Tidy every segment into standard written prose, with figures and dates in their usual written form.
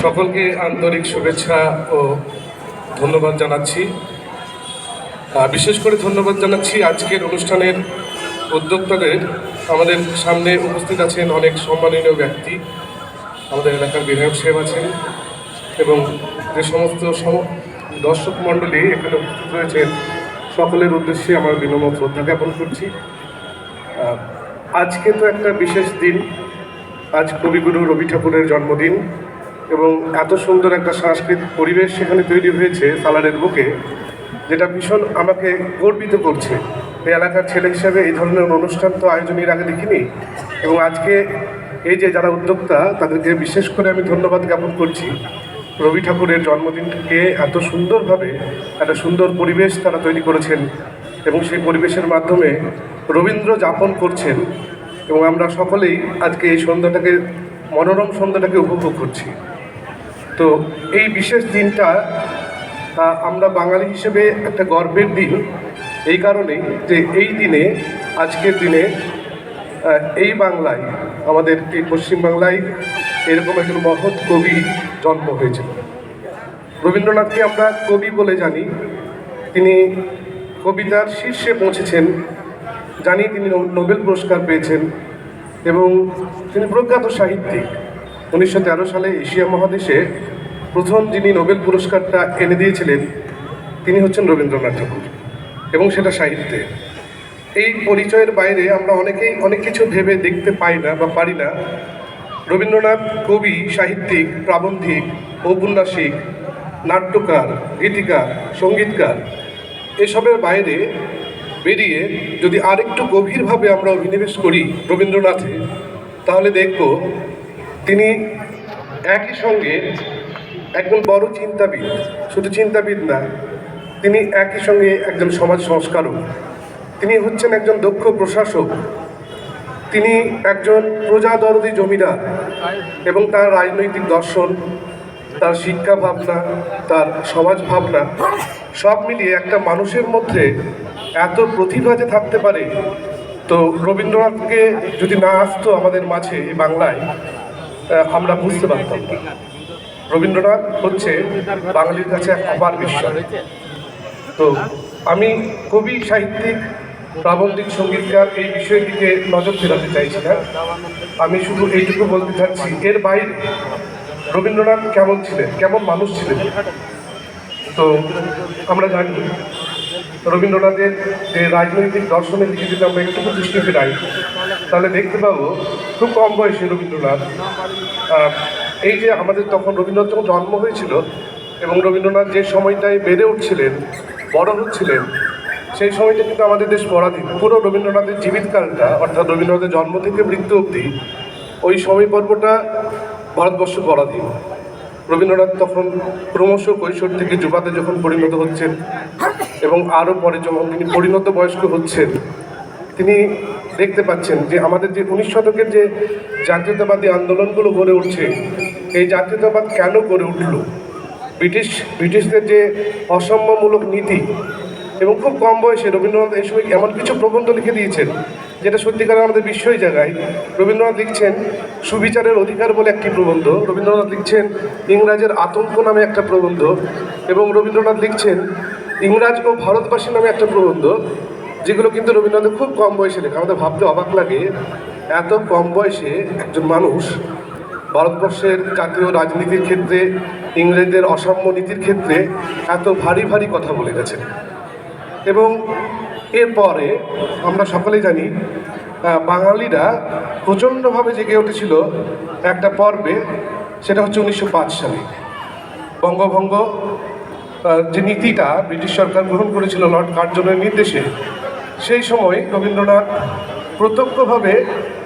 সকলকে আন্তরিক শুভেচ্ছা ও ধন্যবাদ জানাচ্ছি। বিশেষ করে ধন্যবাদ জানাচ্ছি আজকের অনুষ্ঠানের উদ্যোক্তাদের। আমাদের সামনে উপস্থিত আছেন অনেক সম্মানীয় ব্যক্তি, আমাদের এলাকার বিধায়ক সাহেব আছেন এবং যে সমস্ত দর্শক মণ্ডলী এখানে উপস্থিত রয়েছেন সকলের উদ্দেশ্যে আমার বিনম্র শ্রদ্ধা জ্ঞাপন করছি। আজকে তো একটা বিশেষ দিন, আজ কবিগুরু রবি ঠাকুরের জন্মদিন এবং এত সুন্দর একটা সাংস্কৃতিক পরিবেশ সেখানে তৈরি হয়েছে সালারের বুকে, যেটা ভীষণ আমাকে গর্বিত করছে। এই এলাকার ছেলে হিসাবে এই ধরনের অনুষ্ঠান তো আয়োজনের আগে দেখিনি এবং আজকে এই যে যারা উদ্যোক্তা তাদেরকে বিশেষ করে আমি ধন্যবাদ জ্ঞাপন করছি। রবি ঠাকুরের জন্মদিনকে এত সুন্দরভাবে একটা সুন্দর পরিবেশ তারা তৈরি করেছেন এবং সেই পরিবেশের মাধ্যমে রবীন্দ্র যাপন করছেন এবং আমরা সকলেই আজকে এই সন্ধ্যাটাকে, মনোরম সন্ধ্যাটাকে উপভোগ করছি। তো এই বিশেষ দিনটা আমরা বাঙালি হিসেবে একটা গর্বের দিন, এই কারণেই যে এই দিনে, আজকের দিনে এই বাংলায়, আমাদের এই পশ্চিমবাংলায় এরকম একজন মহৎ কবি জন্ম হয়েছিল। রবীন্দ্রনাথকে আমরা কবি বলে জানি, তিনি কবিতার শীর্ষে পৌঁছেছেন, জানি তিনি নোবেল পুরস্কার পেয়েছেন এবং তিনি প্রখ্যাত সাহিত্যিক। 1913 সালে এশিয়া মহাদেশে প্রথম যিনি নোবেল পুরস্কারটা এনে দিয়েছিলেন তিনি হচ্ছেন রবীন্দ্রনাথ ঠাকুর, এবং সেটা সাহিত্যে। এই পরিচয়ের বাইরে আমরা অনেকেই অনেক কিছু ভেবে দেখতে পাই না বা পারি না। রবীন্দ্রনাথ কবি, সাহিত্যিক, প্রাবন্ধিক, ঔপন্যাসিক, নাট্যকার, গীতিকার, সঙ্গীতকার, এসবের বাইরে বেরিয়ে যদি আরেকটু গভীরভাবে আমরা অভিনিবেশ করি রবীন্দ্রনাথে, তাহলে দেখব তিনি একই সঙ্গে একজন বড় চিন্তাবিদ, শুধু চিন্তাবিদ না, তিনি একই সঙ্গে একজন সমাজ সংস্কারক, তিনি হচ্ছেন একজন দক্ষ প্রশাসক, তিনি একজন প্রজাদরদী জমিদার এবং তার রাজনৈতিক দর্শন, তার শিক্ষা ভাবনা, তার সমাজ ভাবনা সব মিলিয়ে একটা মানুষের মধ্যে এত প্রতিভা যে থাকতে পারে। তো রবীন্দ্রনাথকে যদি না আসতো আমাদের মাঝে এই বাংলায়, আমরা বুঝতে পারতাম না। রবীন্দ্রনাথ হচ্ছে বাঙালির কাছে এক অপার বিস্ময়। তো আমি কবি, সাহিত্যিক, প্রাবন্ধিক, সঙ্গীতকার এই বিষয়ের দিকে নজর ফেরাতে চাইছি না। আমি শুধু এইটুকু বলতে চাচ্ছি, এর বাইরে রবীন্দ্রনাথ কেমন ছিলেন, কেমন মানুষ ছিলেন। তো আমরা জানি রবীন্দ্রনাথের যে রাজনৈতিক দর্শনের দিকে যদি আমরা একটু দৃষ্টি ফেরাই, তাহলে দেখতে পাবো খুব কম বয়সে রবীন্দ্রনাথ, এই যে আমাদের তখন রবীন্দ্রনাথ যখন জন্ম হয়েছিল এবং রবীন্দ্রনাথ যে সময়টায় বেড়ে উঠছিলেন, বড় হচ্ছিলেন, সেই সময়টা কিন্তু আমাদের দেশ পরাধীন। পুরো রবীন্দ্রনাথের জীবিতকালটা, অর্থাৎ রবীন্দ্রনাথের জন্ম থেকে মৃত্যু অবধি, ওই সময় পর্বটা ভারতবর্ষ পরাধীন। রবীন্দ্রনাথ তখন ক্রমশ কৈশোর থেকে যুবাতে যখন পরিণত হচ্ছেন এবং আরও পরে যখন তিনি পরিণত বয়স্ক হচ্ছেন, তিনি দেখতে পাচ্ছেন যে আমাদের যে 19 শতকের যে জাতীয়তাবাদী আন্দোলনগুলো গড়ে উঠছে, এই জাতীয়তাবাদ কেন গড়ে উঠল, ব্রিটিশদের যে অসাম্যমূলক নীতি, এবং খুব কম বয়সে রবীন্দ্রনাথ এই সময় এমন কিছু প্রবন্ধ লিখে দিয়েছেন যেটা সত্যিকার আমাদের বিস্ময় জায়গায়। রবীন্দ্রনাথ লিখছেন সুবিচারের অধিকার বলে একটি প্রবন্ধ, রবীন্দ্রনাথ লিখছেন ইংরাজের আতঙ্ক নামে একটা প্রবন্ধ, এবং রবীন্দ্রনাথ লিখছেন ইংরাজ ও ভারতবাসী নামে একটা প্রবন্ধ, যেগুলো কিন্তু রবীন্দ্রনাথের খুব কম বয়সে লেখা। আমাদের ভাবতে অবাক লাগে, এত কম বয়সে একজন মানুষ ভারতবর্ষের জাতীয় রাজনীতির ক্ষেত্রে, ইংরেজদের অসাম্য নীতির ক্ষেত্রে এত ভারী ভারী কথা বলে গেছেন। এবং এরপরে আমরা সকলেই জানি বাঙালিরা প্রচণ্ডভাবে জেগে উঠেছিল একটা পর্বে, সেটা হচ্ছে 1905 সালে বঙ্গভঙ্গ যে নীতিটা ব্রিটিশ সরকার গ্রহণ করেছিল লর্ড কার্জনের নির্দেশে। সেই সময় রবীন্দ্রনাথ প্রত্যক্ষভাবে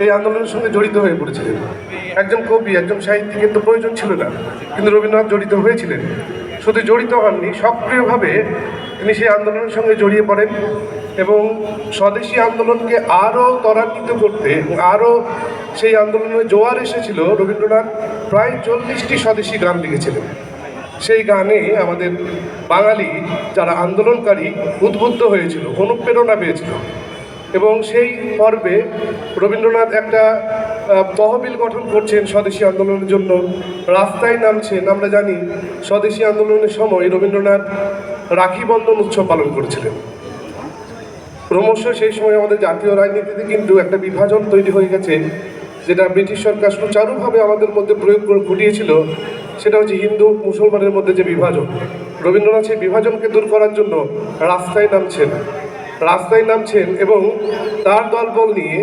এই আন্দোলনের সঙ্গে জড়িত হয়ে পড়েছিলেন। একজন কবি, একজন সাহিত্যিকের তো প্রয়োজন ছিল না, কিন্তু রবীন্দ্রনাথ জড়িত হয়েছিলেন। শুধু জড়িত হননি, সক্রিয়ভাবে তিনি সেই আন্দোলনের সঙ্গে জড়িয়ে পড়েন এবং স্বদেশী আন্দোলনকে আরও ত্বরান্বিত করতে, আরও সেই আন্দোলনের জোয়ার এসেছিল। রবীন্দ্রনাথ প্রায় 40টি স্বদেশী গান লিখেছিলেন। সেই গানে আমাদের বাঙালি যারা আন্দোলনকারী উদ্বুদ্ধ হয়েছিল, অনুপ্রেরণা পেয়েছিল। এবং সেই পর্বে রবীন্দ্রনাথ একটা তহবিল গঠন করছেন স্বদেশী আন্দোলনের জন্য, রাস্তায় নামছেন। আমরা জানি স্বদেশী আন্দোলনের সময় রবীন্দ্রনাথ রাখি বন্ধন উৎসব পালন করেছিলেন। ক্রমশ সেই সময় আমাদের জাতীয় রাজনীতিতে কিন্তু একটা বিভাজন তৈরি হয়ে গেছে, যেটা ব্রিটিশ সরকার সুচারুভাবে আমাদের মধ্যে প্রয়োগ ঘটিয়েছিল। সেটা হচ্ছে হিন্দু মুসলমানের মধ্যে যে বিভাজন। রবীন্দ্রনাথ সেই বিভাজনকে দূর করার জন্য রাস্তায় নামছেন এবং তার দলবল নিয়ে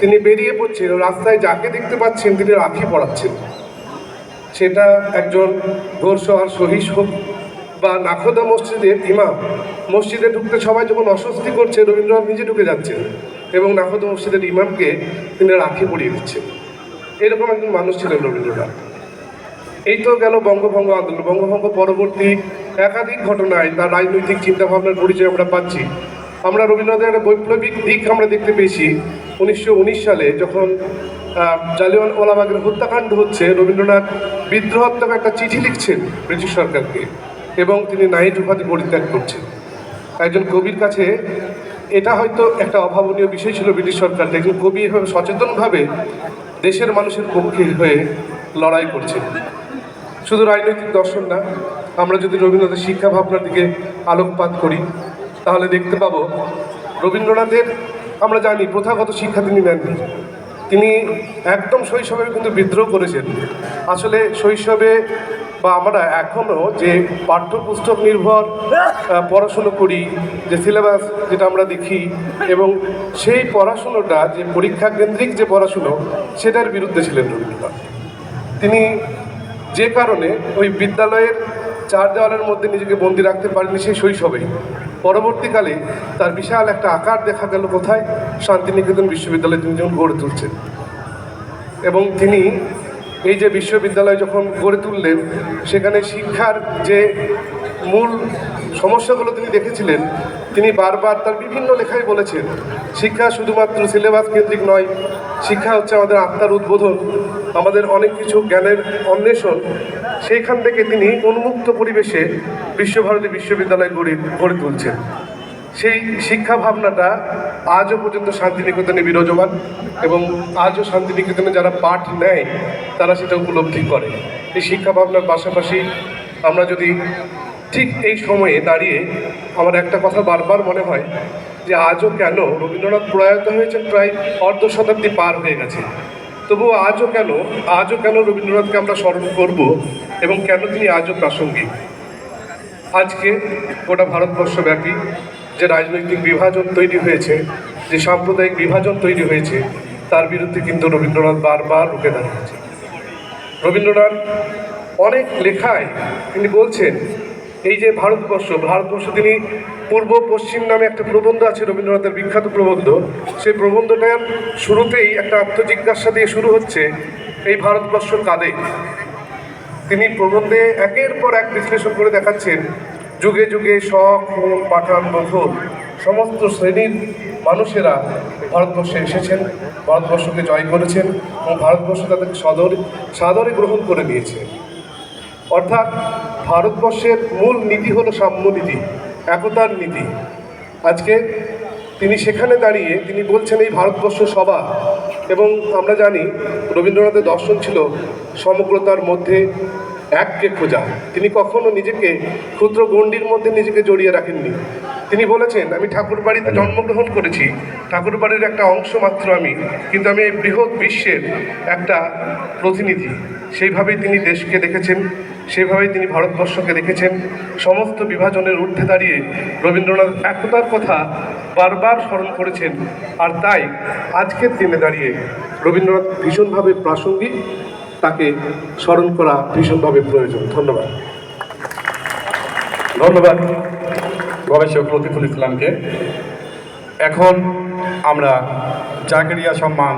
তিনি বেরিয়ে পড়ছেন। রাস্তায় যাকে দেখতে পাচ্ছেন তিনি রাখি পড়াচ্ছেন। সেটা একজন ঘোরসওয়ার সহিস হোক বা নাখোদা মসজিদের ইমাম। মসজিদে ঢুকতে সবাই যখন অস্বস্তি করছে, রবীন্দ্রনাথ নিজে ঢুকে যাচ্ছেন এবং নাখোদা মসজিদের ইমামকে তিনি রাখি পরিয়ে দিচ্ছেন। এরকম একজন মানুষ ছিলেন রবীন্দ্রনাথ। এই তো গেল বঙ্গভঙ্গ আন্দোলন। বঙ্গভঙ্গ পরবর্তী একাধিক ঘটনায় তার রাজনৈতিক চিন্তাভাবনার পরিচয় আমরা পাচ্ছি। আমরা রবীন্দ্রনাথের একটা বৈপ্লবিক দিক আমরা দেখতে পেয়েছি 1919 সালে, যখন জালিয়ানওয়ালাবাগের হত্যাকাণ্ড হচ্ছে। রবীন্দ্রনাথ বিদ্রোহাত্মক একটা চিঠি লিখছেন ব্রিটিশ সরকারকে এবং তিনি নাইট উপাধি পরিত্যাগ করছেন। একজন কবির কাছে এটা হয়তো একটা অভাবনীয় বিষয় ছিল ব্রিটিশ সরকারকে। একজন কবি এভাবে সচেতনভাবে দেশের মানুষের পক্ষে হয়ে লড়াই করছেন। শুধু রাজনৈতিক দর্শন না, আমরা যদি রবীন্দ্রনাথের শিক্ষা ভাবনার দিকে আলোকপাত করি তাহলে দেখতে পাবো রবীন্দ্রনাথের, আমরা জানি প্রথাগত শিক্ষা তিনি নেননি। তিনি একদম শৈশবে কিন্তু বিদ্রোহ করেছেন। আসলে শৈশবে বা আমরা এখনও যে পাঠ্যপুস্তক নির্ভর পড়াশুনো করি, যে সিলেবাস যেটা আমরা দেখি, এবং সেই পড়াশুনোটা যে পরীক্ষা কেন্দ্রিক যে পড়াশুনো, সেটার বিরুদ্ধে ছিলেন রবীন্দ্রনাথ। তিনি যে কারণে ওই বিদ্যালয়ের চার দেওয়ালের মধ্যে নিজেকে বন্দী রাখতে পারেননি সেই শৈশবেই। পরবর্তীকালে তার বিশাল একটা আকার দেখা গেল কোথায়? শান্তিনিকেতন বিশ্ববিদ্যালয় তিনি যখন গড়ে তুলছেন। এবং তিনি এই যে বিশ্ববিদ্যালয় যখন গড়ে তুললেন, সেখানে শিক্ষার যে মূল সমস্যাগুলো তিনি দেখেছিলেন, তিনি বারবার তার বিভিন্ন লেখায় বলেছেন শিক্ষা শুধুমাত্র সিলেবাস কেন্দ্রিক নয়, শিক্ষা হচ্ছে আমাদের আত্মার উদ্বোধন, আমাদের অনেক কিছু জ্ঞানের অন্বেষণ। সেইখান থেকে তিনি উন্মুক্ত পরিবেশে বিশ্বভারতী বিশ্ববিদ্যালয় গড়ে তুলছেন। সেই শিক্ষা ভাবনাটা আজও পর্যন্ত শান্তিনিকেতনে বিরাজমান এবং আজও শান্তিনিকেতনে যারা পাঠ নেয় তারা সেটা উপলব্ধি করে। এই শিক্ষা ভাবনার পাশাপাশি আমরা যদি ঠিক এই সময়ে দাঁড়িয়ে আমার একটা কথা বারবার মনে হয় যে আজও কেন রবীন্দ্রনাথ প্রয়াত হয়েছেন প্রায় অর্ধ শতাব্দী পার হয়ে গেছে, তবুও আজও কেন রবীন্দ্রনাথকে আমরা স্মরণ করব এবং কেন তিনি আজও প্রাসঙ্গিক। আজকে গোটা ভারতবর্ষব্যাপী যে রাজনৈতিক বিভাজন তৈরি হয়েছে, যে সাম্প্রদায়িক বিভাজন তৈরি হয়েছে, তার বিরুদ্ধে কিন্তু রবীন্দ্রনাথ বারবার রুখে দাঁড়িয়েছে। রবীন্দ্রনাথ অনেক লেখায় তিনি বলছেন এই যে ভারতবর্ষ তিনি পূর্ব পশ্চিম নামে একটা প্রবন্ধ আছে রবীন্দ্রনাথের বিখ্যাত প্রবন্ধ। সেই প্রবন্ধটার শুরুতেই একটা আত্মজিজ্ঞাসা দিয়ে শুরু হচ্ছে, এই ভারতবর্ষ কাদের? তিনি প্রবন্ধে একের পর এক বিশ্লেষণ করে দেখাচ্ছেন যুগে যুগে শক, হুন, পাঠান, মোঘল সমস্ত শ্রেণীর মানুষেরা ভারতবর্ষে এসেছেন, ভারতবর্ষকে জয় করেছেন এবং ভারতবর্ষ তাদেরকে সাদরে গ্রহণ করে নিয়েছে। অর্থাৎ ভারতবর্ষের মূল নীতি হলো সাম্য নীতি, একতার নীতি। আজকে তিনি সেখানে দাঁড়িয়ে তিনি বলছেন এই ভারতবর্ষ সবার। এবং আমরা জানি রবীন্দ্রনাথের দর্শন ছিল সমগ্রতার মধ্যে এককে খোঁজা। তিনি কখনো নিজেকে ক্ষুদ্র গণ্ডির মধ্যে নিজেকে জড়িয়ে রাখেননি। তিনি বলেছেন আমি ঠাকুরবাড়িতে জন্মগ্রহণ করেছি, ঠাকুরবাড়ির একটা অংশ মাত্র আমি, কিন্তু আমি এই বৃহৎ বিশ্বের একটা প্রতিনিধি। সেইভাবেই তিনি দেশকে দেখেছেন, সেভাবেই তিনি ভারতবর্ষকে দেখেছেন। সমস্ত বিভাজনের ঊর্ধ্বে দাঁড়িয়ে রবীন্দ্রনাথ একতার কথা বারবার স্মরণ করেছেন। আর তাই আজকের দিনে দাঁড়িয়ে রবীন্দ্রনাথ ভীষণভাবে প্রাসঙ্গিক, তাকে স্মরণ করা ভীষণভাবে প্রয়োজন। ধন্যবাদ গবেষক লতিফুল ইসলামকে। এখন আমরা জাকেরিয়া সম্মান